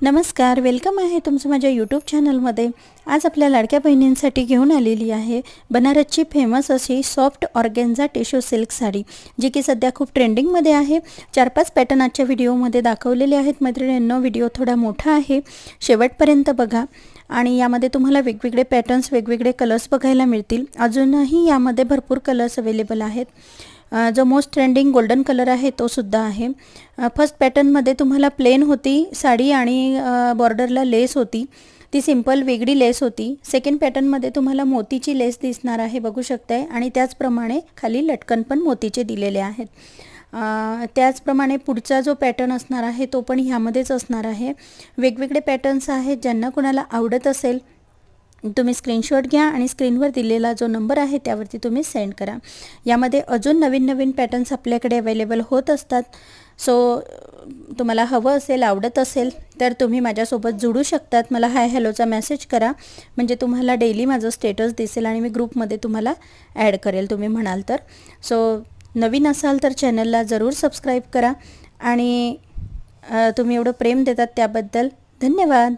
नमस्कार, वेलकम आहे तुमचं माझ्या यूट्यूब चॅनलमध्ये। आज आपल्या लाडक्या बहिणींसाठी घेऊन आलेली आहे बनारसची फेमस अशी soft organza tissue silk sari, जी की सध्या खूप ट्रेंडिंगमध्ये आहे। 4-5 पॅटर्न आजच्या व्हिडिओमध्ये दाखवलेले आहेत। मैत्रिणींनो, व्हिडिओ थोडा मोठा आहे, शेवटपर्यंत बघा आणि यामध्ये तुम्हाला वेगवेगळे पॅटर्न्स, वेगवेगळे कलर्स बघायला मिळतील। अजूनही यामध्ये भरपूर कलर्स अवेलेबल आहेत। जो मोस्ट ट्रेंडिंग गोल्डन कलर आहे तो सुद्धा आहे। फर्स्ट पॅटर्न मध्ये तुम्हाला प्लेन होती साडी आणि बॉर्डरला लेस होती, ती सिंपल वेगळी लेस होती। सेकंड पॅटर्न मध्ये तुम्हाला मोतीची लेस दिसणार आहे, बघू शकताय, आणि त्याचप्रमाणे खाली लटकन पण मोतीचे दिलेले आहेत। त्याचप्रमाणे पुढचा जो पॅटर्न असणार आहे तो पण ह्यामध्येच असणार आहे। वेगवेगळे पॅटर्न्स आहेत, ज्यांना कोणाला आवडत असेल तुम्ही स्क्रीनशॉट घ्या आणि स्क्रीनवर दिलेला जो नंबर आहे त्यावरती तुम्ही सेंड करा। यामध्ये अजून नवीन पॅटर्न्स आपल्याकडे अवेलेबल होत असतात। सो तुम्हाला हवं असेल, आवडत असेल तर तुम्ही माझ्यासोबत जोडू शकतात। मला हाय हॅलोचा मेसेज करा, म्हणजे तुम्हाला डेली माझं स्टेटस दिसेल आणि मी ग्रुपमध्ये तुम्हाला ॲड करेल तुम्ही म्हणाल तर। सो नवीन असाल तर चॅनलला जरूर सबस्क्राईब करा आणि तुम्ही एवढं प्रेम देतात त्याबद्दल धन्यवाद।